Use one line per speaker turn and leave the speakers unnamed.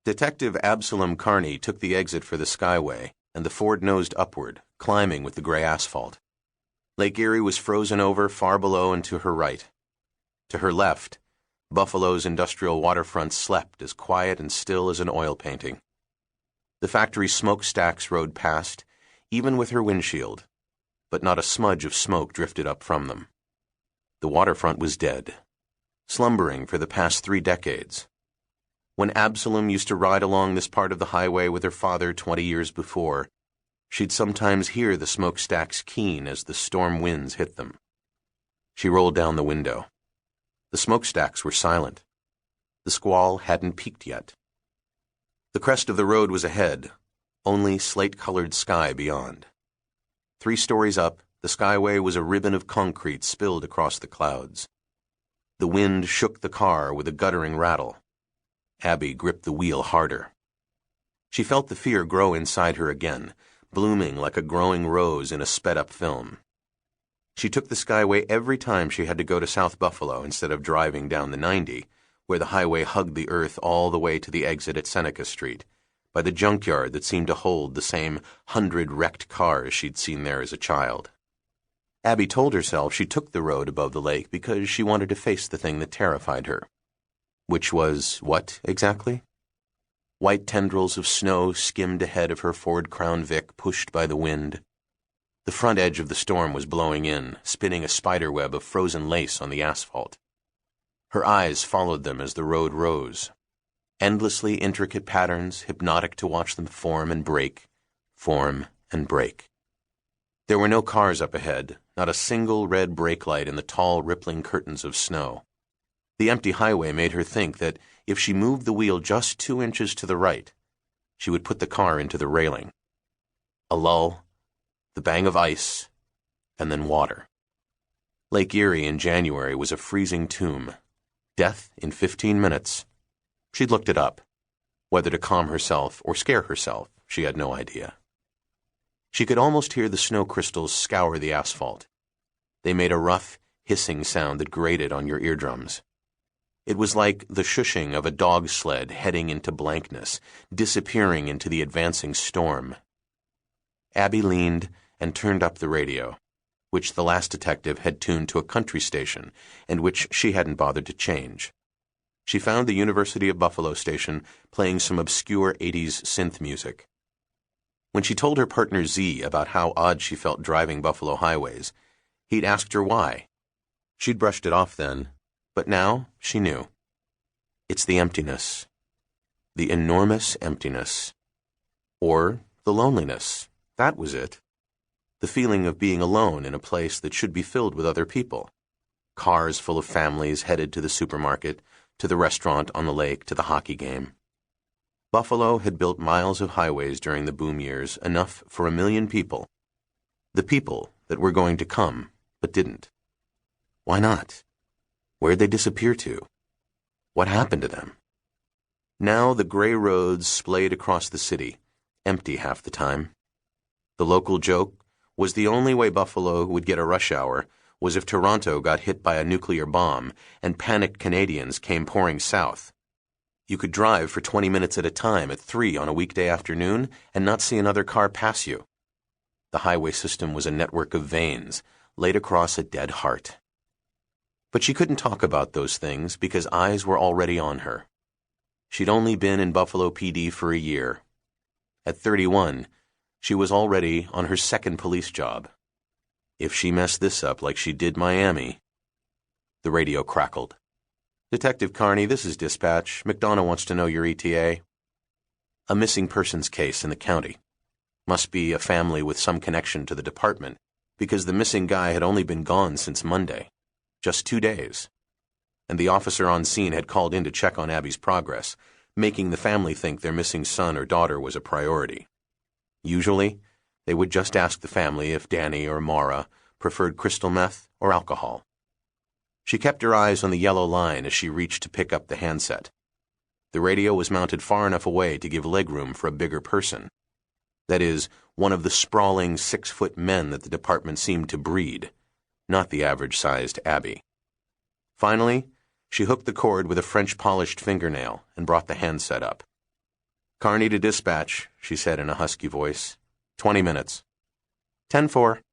Detective Absalom Kearney took the exit for the Skyway, and the Ford nosed upward, climbing with the gray asphalt. Lake Erie was frozen over far below and to her right. To her left, Buffalo's industrial waterfront slept as quiet and still as an oil painting. The factory smokestacks rode past, even with her windshield, but not a smudge of smoke drifted up from them. The waterfront was dead, slumbering for the past 3 decades. When Absalom used to ride along this part of the highway with her father 20 years before, she'd sometimes hear the smokestacks keen as the storm winds hit them. She rolled down the window. The smokestacks were silent. The squall hadn't peaked yet. The crest of the road was ahead, only slate-colored sky beyond. 3 stories up, the Skyway was a ribbon of concrete spilled across the clouds. The wind shook the car with a guttering rattle. Abbie gripped the wheel harder. She felt the fear grow inside her again, blooming like a growing rose in a sped-up film. She took the Skyway every time she had to go to South Buffalo instead of driving down the 90, where the highway hugged the earth all the way to the exit at Seneca Street, by the junkyard that seemed to hold the same 100 wrecked cars she'd seen there as a child. Abbie told herself she took the road above the lake because she wanted to face the thing that terrified her. Which was what, exactly? White tendrils of snow skimmed ahead of her Ford Crown Vic, pushed by the wind. The front edge of the storm was blowing in, spinning a spiderweb of frozen lace on the asphalt. Her eyes followed them as the road rose. Endlessly intricate patterns, hypnotic to watch them form and break, form and break. There were no cars up ahead, not a single red brake light in the tall, rippling curtains of snow. The empty highway made her think that if she moved the wheel just 2 inches to the right, she would put the car into the railing. A lull, the bang of ice, and then water. Lake Erie in January was a freezing tomb. Death in 15 minutes. She'd looked it up. Whether to calm herself or scare herself, she had no idea. She could almost hear the snow crystals scour the asphalt. They made a rough, hissing sound that grated on your eardrums. It was like the shushing of a dog sled heading into blankness, disappearing into the advancing storm. Abbie leaned and turned up the radio, which the last detective had tuned to a country station and which she hadn't bothered to change. She found the University of Buffalo station playing some obscure 80s synth music. When she told her partner Z about how odd she felt driving Buffalo highways, he'd asked her why. She'd brushed it off then, but now she knew. It's the emptiness. The enormous emptiness. Or the loneliness. That was it. The feeling of being alone in a place that should be filled with other people. Cars full of families headed to the supermarket, to the restaurant on the lake, to the hockey game. Buffalo had built miles of highways during the boom years, enough for 1 million people. The people that were going to come, but didn't. Why not? Where'd they disappear to? What happened to them? Now the gray roads splayed across the city, empty half the time. The local joke was the only way Buffalo would get a rush hour was if Toronto got hit by a nuclear bomb and panicked Canadians came pouring south. You could drive for 20 minutes at a time at 3 on a weekday afternoon and not see another car pass you. The highway system was a network of veins laid across a dead heart. But she couldn't talk about those things because eyes were already on her. She'd only been in Buffalo PD for a year. At 31, she was already on her 2nd police job. If she messed this up like she did Miami... The radio crackled. Detective Kearney, this is dispatch. McDonough wants to know your ETA. A missing persons case in the county. Must be a family with some connection to the department, because the missing guy had only been gone since Monday. Just 2 days. And the officer on scene had called in to check on Abbie's progress, making the family think their missing son or daughter was a priority. Usually, they would just ask the family if Danny or Maura preferred crystal meth or alcohol. She kept her eyes on the yellow line as she reached to pick up the handset. The radio was mounted far enough away to give legroom for a bigger person. That is, one of the sprawling 6-foot men that the department seemed to breed, not the average-sized Abbie. Finally, she hooked the cord with a French-polished fingernail and brought the handset up. "Kearney to dispatch," she said in a husky voice. 20 minutes. 10-4.